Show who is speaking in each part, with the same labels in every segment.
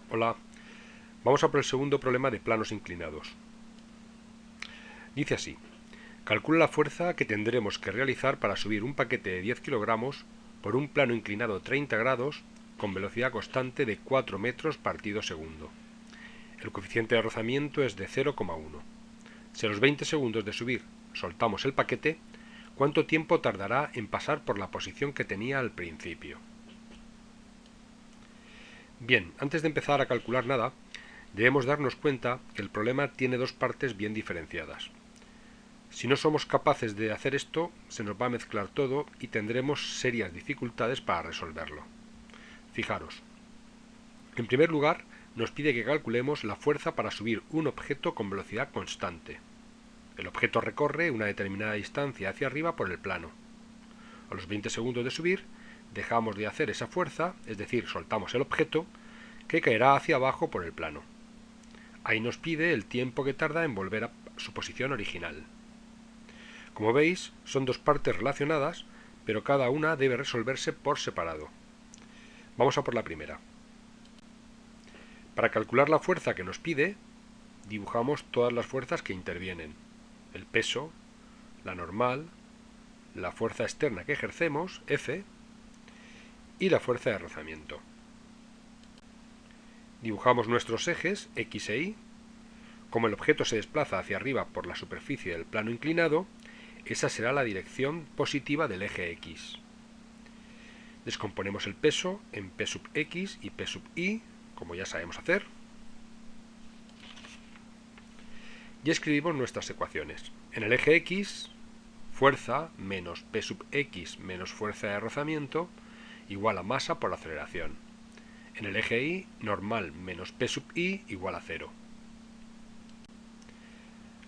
Speaker 1: Hola, vamos a por el segundo problema de planos inclinados. Dice así: calcula la fuerza que tendremos que realizar para subir un paquete de 10 kilogramos por un plano inclinado 30 grados con velocidad constante de 4 metros partido segundo. El coeficiente de rozamiento es de 0,1. Si a los 20 segundos de subir soltamos el paquete, ¿cuánto tiempo tardará en pasar por la posición que tenía al principio? Bien, antes de empezar a calcular nada, debemos darnos cuenta que el problema tiene dos partes bien diferenciadas. Si no somos capaces de hacer esto, se nos va a mezclar todo y tendremos serias dificultades para resolverlo. Fijaros, en primer lugar, nos pide que calculemos la fuerza para subir un objeto con velocidad constante. El objeto recorre una determinada distancia hacia arriba por el plano. A los 20 segundos de subir, dejamos de hacer esa fuerza, es decir, soltamos el objeto, que caerá hacia abajo por el plano. Ahí nos pide el tiempo que tarda en volver a su posición original. Como veis, son dos partes relacionadas, pero cada una debe resolverse por separado. Vamos a por la primera. Para calcular la fuerza que nos pide, dibujamos todas las fuerzas que intervienen: el peso, la normal, la fuerza externa que ejercemos, F, y la fuerza de rozamiento. Dibujamos nuestros ejes, X e Y. Como el objeto se desplaza hacia arriba por la superficie del plano inclinado, esa será la dirección positiva del eje X. Descomponemos el peso en P sub X y P sub Y, como ya sabemos hacer, y escribimos nuestras ecuaciones. En el eje X, fuerza menos P sub X menos fuerza de rozamiento igual a masa por aceleración. En el eje Y, normal menos P sub Y igual a 0.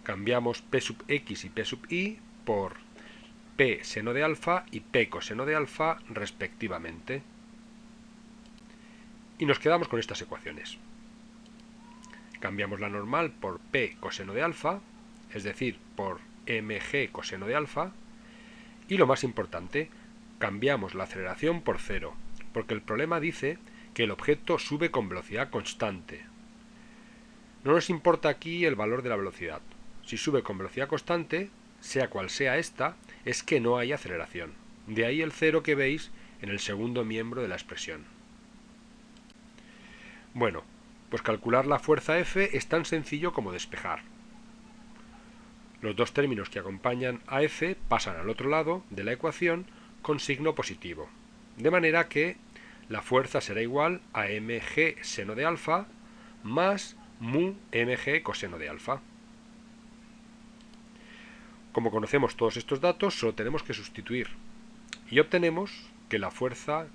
Speaker 1: Cambiamos P sub X y P sub Y por P seno de alfa y P coseno de alfa respectivamente. Y nos quedamos con estas ecuaciones. Cambiamos la normal por P coseno de alfa, es decir, por mg coseno de alfa. Y lo más importante, cambiamos la aceleración por 0, porque el problema dice que el objeto sube con velocidad constante. No nos importa aquí el valor de la velocidad. Si sube con velocidad constante, sea cual sea esta, es que no hay aceleración. De ahí el 0 que veis en el segundo miembro de la expresión. Bueno, pues calcular la fuerza F es tan sencillo como despejar. Los dos términos que acompañan a F pasan al otro lado de la ecuación con signo positivo, de manera que la fuerza será igual a mg seno de alfa más mu mg coseno de alfa. Como conocemos todos estos datos, solo tenemos que sustituir y obtenemos que la fuerza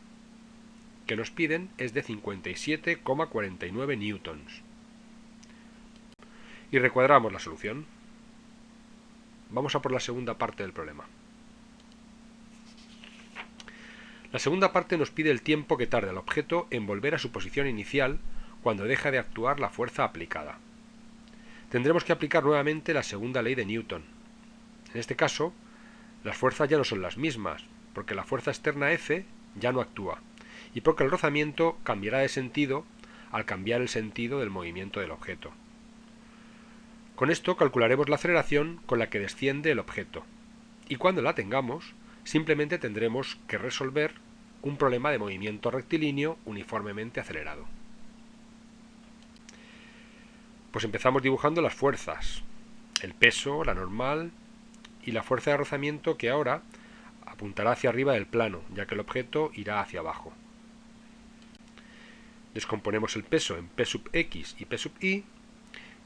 Speaker 1: que nos piden es de 57,49 newtons. Y recuadramos la solución. Vamos a por la segunda parte del problema. La segunda parte nos pide el tiempo que tarda el objeto en volver a su posición inicial cuando deja de actuar la fuerza aplicada. Tendremos que aplicar nuevamente la segunda ley de Newton. En este caso, las fuerzas ya no son las mismas, porque la fuerza externa F ya no actúa, y porque el rozamiento cambiará de sentido al cambiar el sentido del movimiento del objeto. Con esto calcularemos la aceleración con la que desciende el objeto, y cuando la tengamos, simplemente tendremos que resolver un problema de movimiento rectilíneo uniformemente acelerado. Pues empezamos dibujando las fuerzas, el peso, la normal y la fuerza de rozamiento, que ahora apuntará hacia arriba del plano, ya que el objeto irá hacia abajo. Descomponemos el peso en P sub X y P sub Y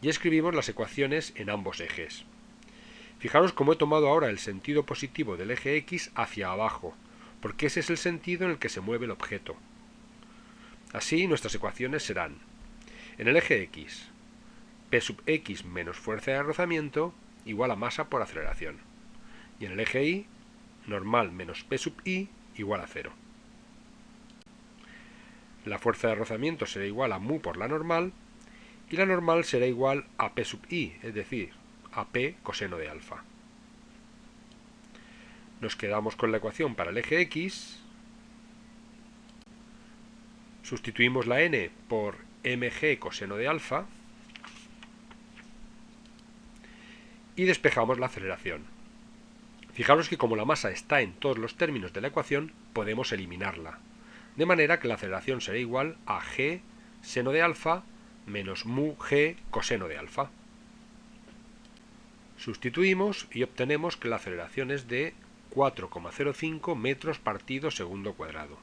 Speaker 1: y escribimos las ecuaciones en ambos ejes. Fijaros cómo he tomado ahora el sentido positivo del eje X hacia abajo, porque ese es el sentido en el que se mueve el objeto. Así nuestras ecuaciones serán: en el eje X, P sub X menos fuerza de rozamiento igual a masa por aceleración. Y en el eje Y, normal menos P sub Y igual a 0. La fuerza de rozamiento será igual a mu por la normal, y la normal será igual a P sub Y, es decir, a P coseno de alfa. Nos quedamos con la ecuación para el eje X, sustituimos la n por mg coseno de alfa y despejamos la aceleración. Fijaros que como la masa está en todos los términos de la ecuación, podemos eliminarla, de manera que la aceleración será igual a g seno de alfa menos mu g coseno de alfa. Sustituimos y obtenemos que la aceleración es de 4,05 metros partido segundo cuadrado.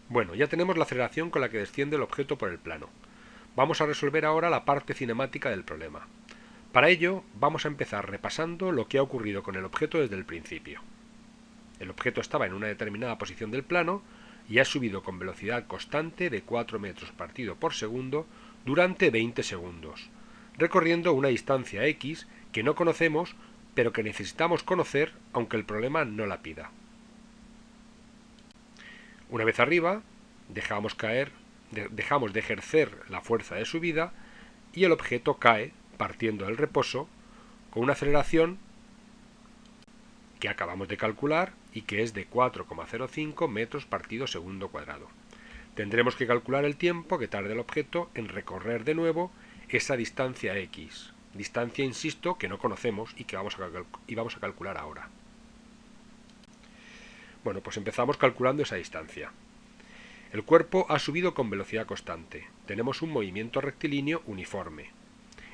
Speaker 1: Bueno, ya tenemos la aceleración con la que desciende el objeto por el plano. Vamos a resolver ahora la parte cinemática del problema. Para ello, vamos a empezar repasando lo que ha ocurrido con el objeto desde el principio. El objeto estaba en una determinada posición del plano y ha subido con velocidad constante de 4 metros partido por segundo durante 20 segundos, recorriendo una distancia x que no conocemos, pero que necesitamos conocer aunque el problema no la pida. Una vez arriba, dejamos de ejercer la fuerza de subida y el objeto cae partiendo del reposo con una aceleración que acabamos de calcular y que es de 4,05 metros partido segundo cuadrado. Tendremos que calcular el tiempo que tarde el objeto en recorrer de nuevo esa distancia x, distancia, insisto, que no conocemos y que vamos a calcular ahora. Bueno, pues empezamos calculando esa distancia. El cuerpo ha subido con velocidad constante. Tenemos un movimiento rectilíneo uniforme.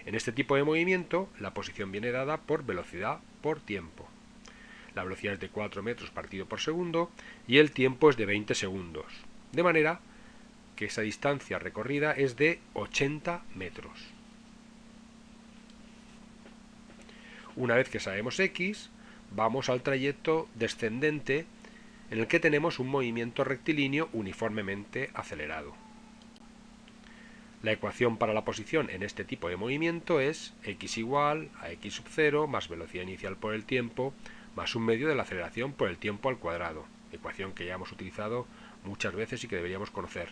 Speaker 1: En este tipo de movimiento, la posición viene dada por velocidad por tiempo. La velocidad es de 4 metros partido por segundo y el tiempo es de 20 segundos. De manera que esa distancia recorrida es de 80 metros. Una vez que sabemos x, vamos al trayecto descendente en el que tenemos un movimiento rectilíneo uniformemente acelerado. La ecuación para la posición en este tipo de movimiento es x igual a x sub 0 más velocidad inicial por el tiempo más un medio de la aceleración por el tiempo al cuadrado, ecuación que ya hemos utilizado muchas veces y que deberíamos conocer.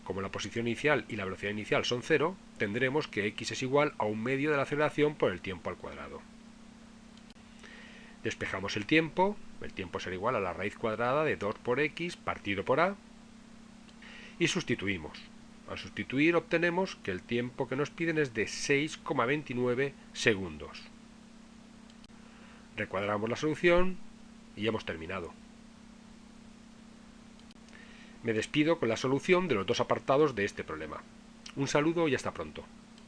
Speaker 1: Como la posición inicial y la velocidad inicial son 0, tendremos que x es igual a un medio de la aceleración por el tiempo al cuadrado. Despejamos el tiempo será igual a la raíz cuadrada de 2 por x partido por a, y sustituimos. Al sustituir obtenemos que el tiempo que nos piden es de 6,29 segundos. Recuadramos la solución y hemos terminado. Me despido con la solución de los dos apartados de este problema. Un saludo y hasta pronto.